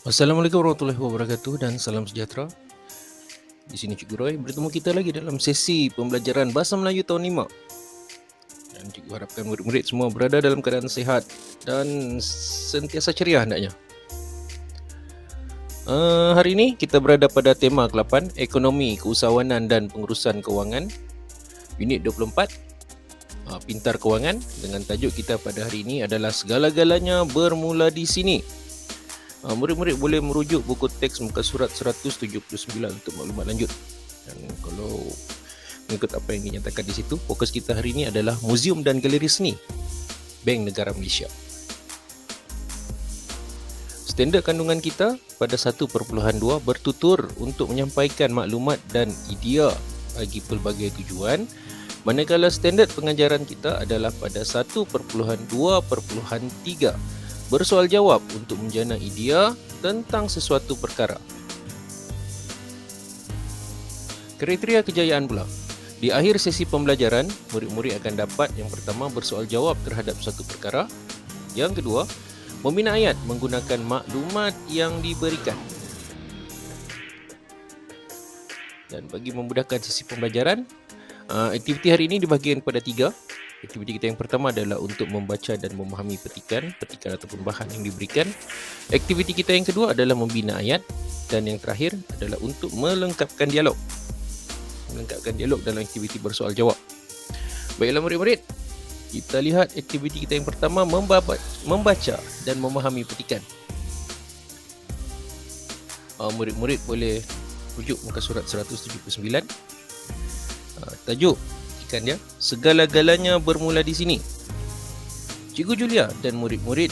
Assalamualaikum warahmatullahi wabarakatuh dan salam sejahtera. Di sini Cikgu Roy, bertemu kita lagi dalam sesi pembelajaran Bahasa Melayu tahun 5. Dan Cikgu harapkan murid-murid semua berada dalam keadaan sihat dan sentiasa ceria hendaknya. Hari ini kita berada pada tema ke-8, Ekonomi, Keusahawanan dan Pengurusan Kewangan, Unit 24, Pintar Kewangan, dengan tajuk kita pada hari ini adalah Segala-galanya bermula di sini. Murid-murid boleh merujuk buku teks muka surat 179 untuk maklumat lanjut. Dan kalau mengikut apa yang dinyatakan di situ, fokus kita hari ini adalah Muzium dan Galeri Seni Bank Negara Malaysia. Standard kandungan kita pada 1.2 bertutur untuk menyampaikan maklumat dan idea bagi pelbagai tujuan, manakala standard pengajaran kita adalah pada 1.2.3 bersoal jawab untuk menjana idea tentang sesuatu perkara. Kriteria kejayaan pula. Di akhir sesi pembelajaran, murid-murid akan dapat yang pertama bersoal jawab terhadap satu perkara, yang kedua membina ayat menggunakan maklumat yang diberikan. Dan bagi memudahkan sesi pembelajaran, aktiviti hari ini dibahagikan kepada 3. Aktiviti kita yang pertama adalah untuk membaca dan memahami petikan ataupun bahan yang diberikan. Aktiviti kita yang kedua adalah membina ayat. Dan yang terakhir adalah untuk melengkapkan dialog. Melengkapkan dialog dalam aktiviti bersoal jawab. Baiklah murid-murid, kita lihat aktiviti kita yang pertama, membaca dan memahami petikan. Murid-murid boleh rujuk muka surat 179. Tajuk petikan dia, Segala-galanya bermula di sini. Cikgu Julia dan murid-murid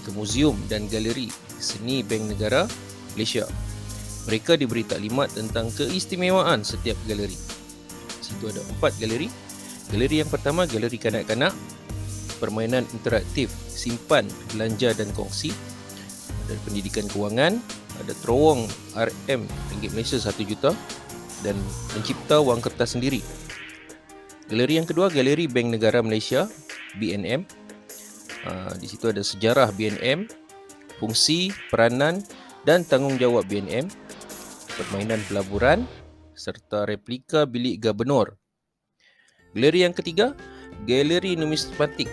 ke Muzium dan Galeri Seni Bank Negara Malaysia. Mereka diberi taklimat tentang keistimewaan setiap galeri. Situ ada 4 galeri. Galeri yang pertama, galeri kanak-kanak, permainan interaktif, simpan, belanja dan kongsi. Ada pendidikan kewangan, ada terowong RM ringgit Malaysia 1 juta dan mencipta wang kertas sendiri. Galeri yang kedua, Galeri Bank Negara Malaysia, BNM. Di situ ada sejarah BNM, fungsi, peranan dan tanggungjawab BNM, permainan pelaburan serta replika bilik gubernur. Galeri yang ketiga, Galeri Numismatik.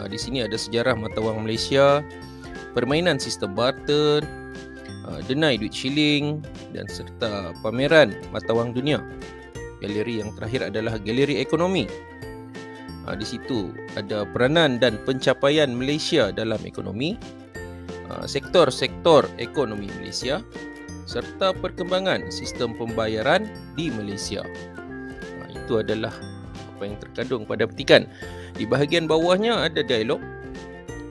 Di sini ada sejarah mata wang Malaysia, permainan sistem barter, denai duit shilling dan serta pameran mata wang dunia. Galeri yang terakhir adalah Galeri Ekonomi. Di situ ada peranan dan pencapaian Malaysia dalam ekonomi, sektor-sektor ekonomi Malaysia serta perkembangan sistem pembayaran di Malaysia. Itu adalah apa yang terkandung pada petikan. Di bahagian bawahnya ada dialog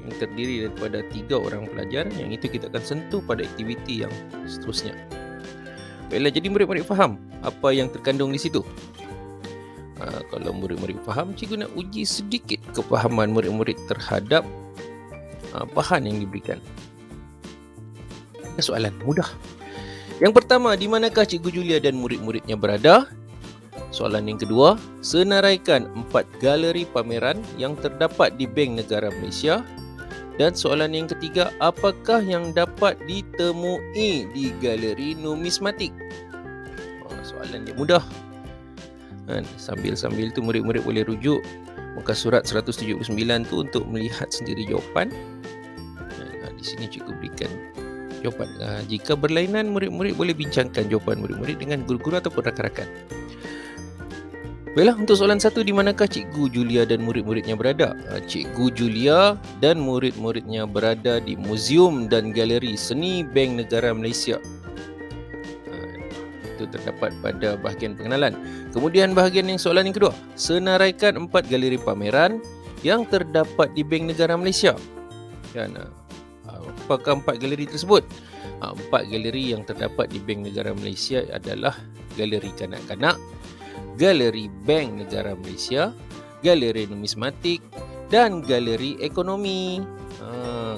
yang terdiri daripada 3 orang pelajar, yang itu kita akan sentuh pada aktiviti yang seterusnya. Baiklah, jadi murid-murid faham apa yang terkandung di situ. Kalau murid-murid faham, cikgu nak uji sedikit kefahaman murid-murid terhadap bahan yang diberikan. Soalan mudah. Yang pertama, di manakah Cikgu Julia dan murid-muridnya berada? Soalan yang kedua, senaraikan 4 galeri pameran yang terdapat di Bank Negara Malaysia. Dan soalan yang ketiga, apakah yang dapat ditemui di Galeri Numismatik? Soalan dia mudah. Sambil-sambil tu murid-murid boleh rujuk muka surat 179 tu untuk melihat sendiri jawapan. Di sini cikgu berikan jawapan. Jika berlainan, murid-murid boleh bincangkan jawapan murid-murid dengan guru-guru ataupun rakan-rakan. Baiklah, untuk soalan 1, di manakah Cikgu Julia dan murid-muridnya berada? Cikgu Julia dan murid-muridnya berada di Muzium dan Galeri Seni Bank Negara Malaysia. Itu terdapat pada bahagian pengenalan. Kemudian bahagian yang soalan yang kedua, senaraikan 4 galeri pameran yang terdapat di Bank Negara Malaysia. Apakah 4 galeri tersebut? 4 galeri yang terdapat di Bank Negara Malaysia adalah Galeri Kanak-kanak, Galeri Bank Negara Malaysia, Galeri Numismatik dan Galeri Ekonomi.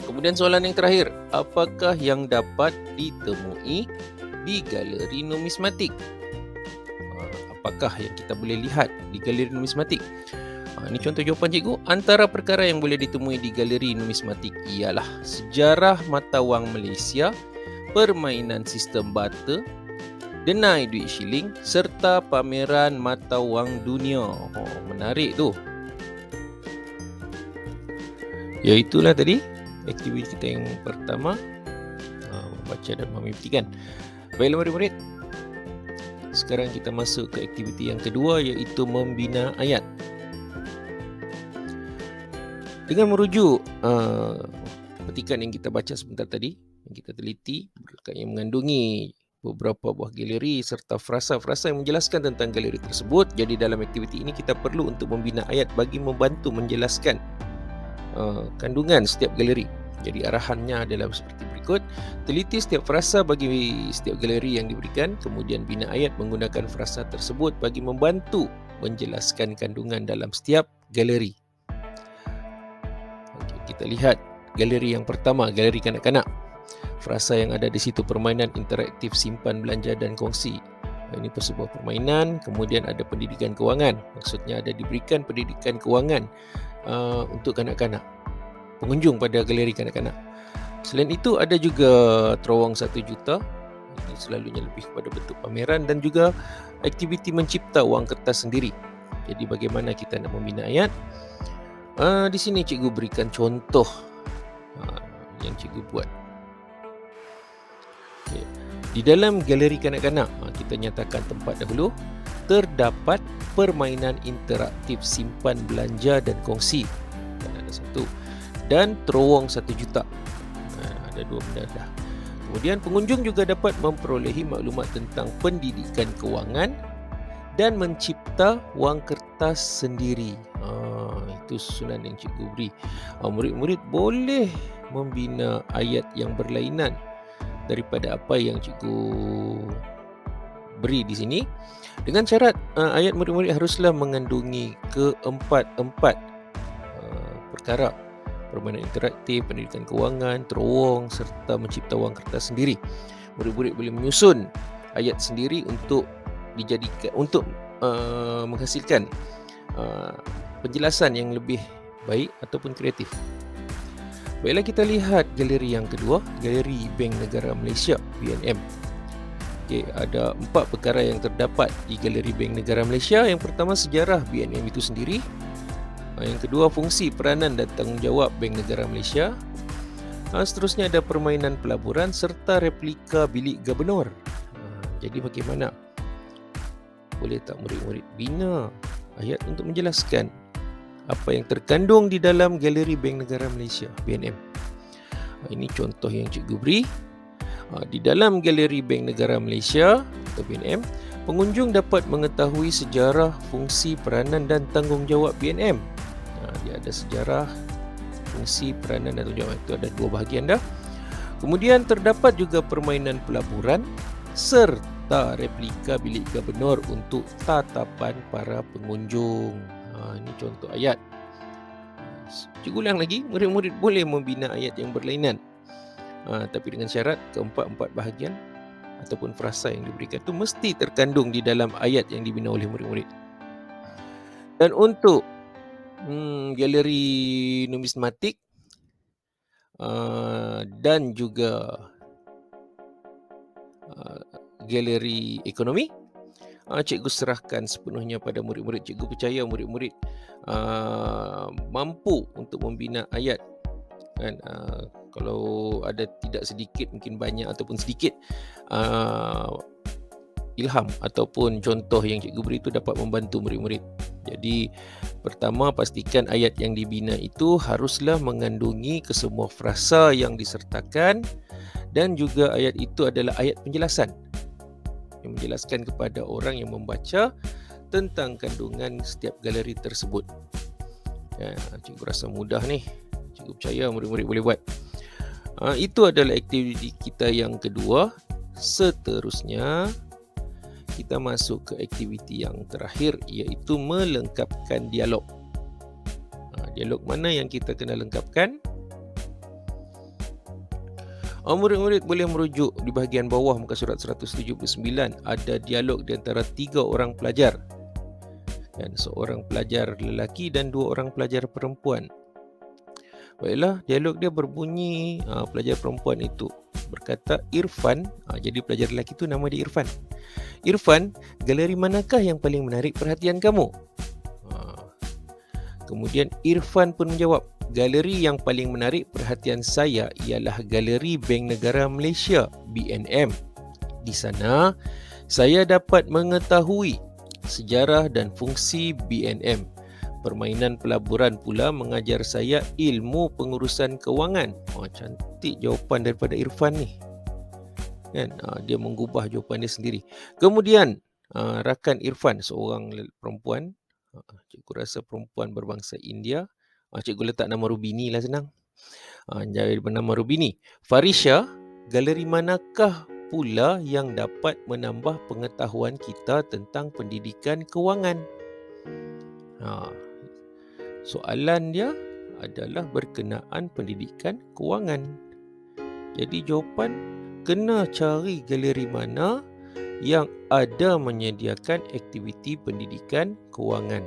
Kemudian soalan yang terakhir, apakah yang dapat ditemui di Galeri Numismatik? Apakah yang kita boleh lihat di Galeri Numismatik? Ini contoh jawapan cikgu. Antara perkara yang boleh ditemui di galeri numismatik ialah sejarah mata wang Malaysia, permainan sistem barter, denai duit shilling serta pameran mata wang dunia. Menarik tu. Ya, itulah tadi aktiviti kita yang pertama, membaca dan memimpikan. Baiklah murid-murid, sekarang kita masuk ke aktiviti yang kedua, iaitu membina ayat. Dengan merujuk petikan yang kita baca sebentar tadi, yang kita teliti, yang mengandungi beberapa buah galeri serta frasa-frasa yang menjelaskan tentang galeri tersebut. Jadi dalam aktiviti ini kita perlu untuk membina ayat bagi membantu menjelaskan kandungan setiap galeri. Jadi arahannya adalah seperti berikut. Teliti setiap frasa bagi setiap galeri yang diberikan, kemudian bina ayat menggunakan frasa tersebut bagi membantu menjelaskan kandungan dalam setiap galeri. Kita lihat galeri yang pertama, galeri kanak-kanak. Frasa yang ada di situ, permainan interaktif simpan, belanja dan kongsi. Ini sebuah permainan. Kemudian ada pendidikan kewangan. Maksudnya ada diberikan pendidikan kewangan untuk kanak-kanak, pengunjung pada galeri kanak-kanak. Selain itu ada juga terowong 1 juta. Ini selalunya lebih kepada bentuk pameran dan juga aktiviti mencipta wang kertas sendiri. Jadi bagaimana kita nak membina ayat? Di sini cikgu berikan contoh yang cikgu buat. Okay. Di dalam galeri kanak-kanak, kita nyatakan tempat dahulu, terdapat permainan interaktif simpan, belanja dan kongsi. Dan ada satu. Dan terowong 1 juta. Ada 2 benda dah. Kemudian pengunjung juga dapat memperolehi maklumat tentang pendidikan kewangan dan mencipta wang kertas sendiri. Itu susunan yang cikgu beri. Murid-murid boleh membina ayat yang berlainan daripada apa yang cikgu beri di sini, dengan syarat ayat murid-murid haruslah mengandungi keempat-empat perkara: permainan interaktif, pendidikan kewangan, terowong serta mencipta wang kertas sendiri. Murid-murid boleh menyusun ayat sendiri untuk dijadikan untuk menghasilkan penjelasan yang lebih baik ataupun kreatif. Baiklah, kita lihat galeri yang kedua, galeri Bank Negara Malaysia, BNM. Okay, ada 4 perkara yang terdapat di galeri Bank Negara Malaysia. Yang pertama, sejarah BNM itu sendiri. Yang kedua, fungsi, peranan dan tanggungjawab Bank Negara Malaysia. Seterusnya ada permainan pelaburan serta replika bilik gubernur. Jadi bagaimana? Boleh tak murid-murid bina ayat untuk menjelaskan apa yang terkandung di dalam galeri Bank Negara Malaysia, BNM. Ini contoh yang cikgu beri. Di dalam galeri Bank Negara Malaysia atau BNM, pengunjung dapat mengetahui sejarah, fungsi, peranan dan tanggungjawab BNM. Dia ada sejarah, fungsi, peranan dan tanggungjawab. Itu ada 2 bahagian dah. Kemudian terdapat juga permainan pelaburan serta replika bilik gubernur untuk tatapan para pengunjung. Ini contoh ayat. Cikgu ulang lagi, murid-murid boleh membina ayat yang berlainan, tapi dengan syarat keempat-empat bahagian ataupun frasa yang diberikan itu mesti terkandung di dalam ayat yang dibina oleh murid-murid. Dan untuk galeri numismatik dan juga galeri ekonomi, cikgu serahkan sepenuhnya pada murid-murid. Cikgu percaya murid-murid mampu untuk membina ayat. Kan, kalau ada tidak sedikit, mungkin banyak ataupun sedikit ilham ataupun contoh yang cikgu beri itu dapat membantu murid-murid. Jadi pertama, pastikan ayat yang dibina itu haruslah mengandungi kesemua frasa yang disertakan, dan juga ayat itu adalah ayat penjelasan yang menjelaskan kepada orang yang membaca tentang kandungan setiap galeri tersebut. Cikgu rasa mudah ni. Cikgu percaya murid-murid boleh buat. Itu adalah aktiviti kita yang kedua. Seterusnya kita masuk ke aktiviti yang terakhir, iaitu melengkapkan dialog. Dialog mana yang kita kena lengkapkan? Murid-murid boleh merujuk di bahagian bawah muka surat 179. Ada dialog di antara 3 orang pelajar. Dan seorang pelajar lelaki dan 2 orang pelajar perempuan. Baiklah, dialog dia berbunyi, pelajar perempuan itu berkata, Irfan, jadi pelajar lelaki itu nama dia Irfan. Irfan, galeri manakah yang paling menarik perhatian kamu? Kemudian Irfan pun menjawab, galeri yang paling menarik perhatian saya ialah Galeri Bank Negara Malaysia, BNM. Di sana, saya dapat mengetahui sejarah dan fungsi BNM. Permainan pelaburan pula mengajar saya ilmu pengurusan kewangan. Cantik jawapan daripada Irfan ni. Kan? Dia menggubah jawapan dia sendiri. Kemudian, rakan Irfan, seorang perempuan, cikgu rasa perempuan berbangsa India. Cikgu letak nama Rubini lah, senang. Jadi bernama Rubini. Farisha, galeri manakah pula yang dapat menambah pengetahuan kita tentang pendidikan kewangan? Soalan dia adalah berkenaan pendidikan kewangan. Jadi jawapan, kena cari galeri mana yang ada menyediakan aktiviti pendidikan kewangan.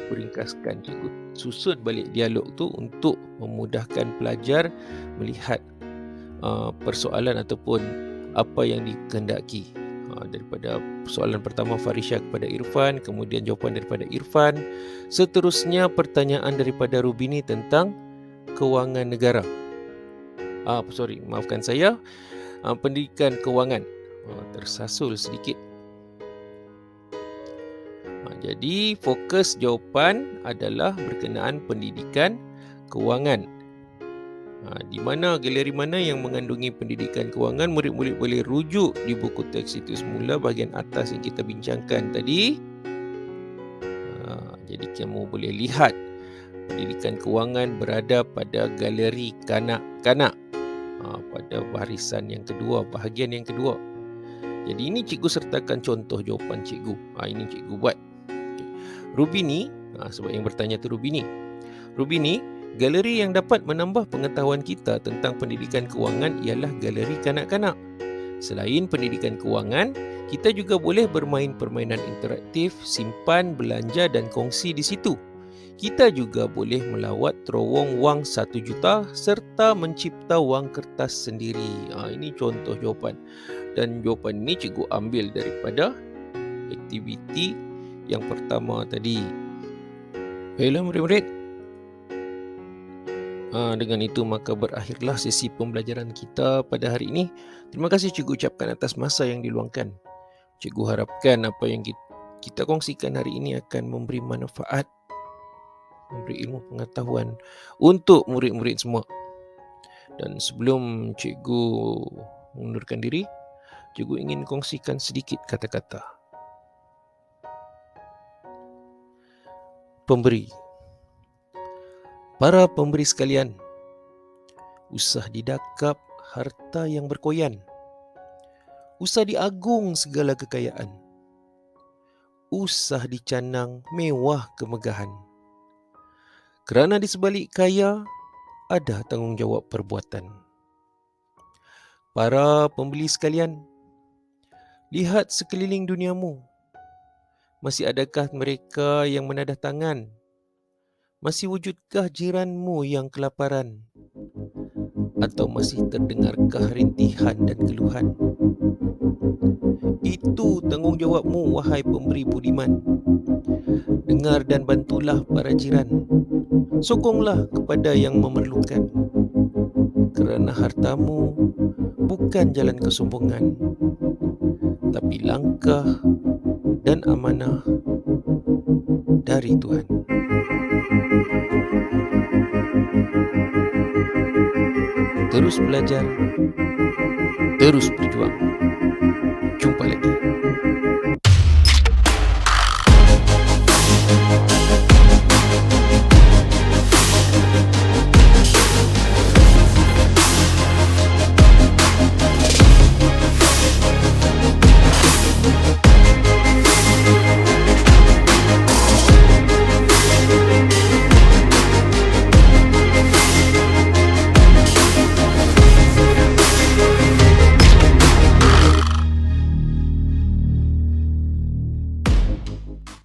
Meringkaskan, cikgu susun balik dialog tu untuk memudahkan pelajar melihat persoalan ataupun apa yang dikehendaki. Daripada soalan pertama Farisha kepada Irfan, kemudian jawapan daripada Irfan, seterusnya pertanyaan daripada Rubini tentang kewangan negara. Maafkan saya, pendidikan kewangan. Tersasul sedikit. Jadi fokus jawapan adalah berkenaan pendidikan kewangan. Di mana galeri mana yang mengandungi pendidikan kewangan, murid-murid boleh rujuk di buku teks itu semula bahagian atas yang kita bincangkan tadi. Jadi kamu boleh lihat pendidikan kewangan berada pada galeri kanak-kanak, pada barisan yang kedua, bahagian yang kedua. Jadi ini cikgu sertakan contoh jawapan cikgu. Ini cikgu buat. Rubini, sebab yang bertanya tu Rubini. Rubini, galeri yang dapat menambah pengetahuan kita tentang pendidikan kewangan ialah galeri kanak-kanak. Selain pendidikan kewangan, kita juga boleh bermain permainan interaktif, simpan, belanja dan kongsi di situ. Kita juga boleh melawat terowong wang 1 juta serta mencipta wang kertas sendiri. Ini contoh jawapan. Dan jawapan ini cikgu ambil daripada aktiviti yang pertama tadi. Baiklah murid-murid. Dengan itu maka berakhirlah sesi pembelajaran kita pada hari ini. Terima kasih cikgu ucapkan atas masa yang diluangkan. Cikgu harapkan apa yang kita kongsikan hari ini akan memberi manfaat, memberi ilmu pengetahuan untuk murid-murid semua. Dan sebelum cikgu mengundurkan diri, cikgu ingin kongsikan sedikit kata-kata. Pemberi. Para pemberi sekalian, usah didakap harta yang berkoyan, usah diagung segala kekayaan, usah dicanang mewah kemegahan. Kerana di sebalik kaya ada tanggungjawab perbuatan. Para pembeli sekalian, lihat sekeliling duniamu. Masih adakah mereka yang menadah tangan? Masih wujudkah jiranmu yang kelaparan? Atau masih terdengarkah rintihan dan keluhan? Itu tanggungjawabmu, wahai pemberi budiman. Dengar dan bantulah para jiran. Sokonglah kepada yang memerlukan. Kerana hartamu bukan jalan kesombongan, tapi langkah dan amanah dari Tuhan. Terus belajar, terus berjuang. Jumpa lagi.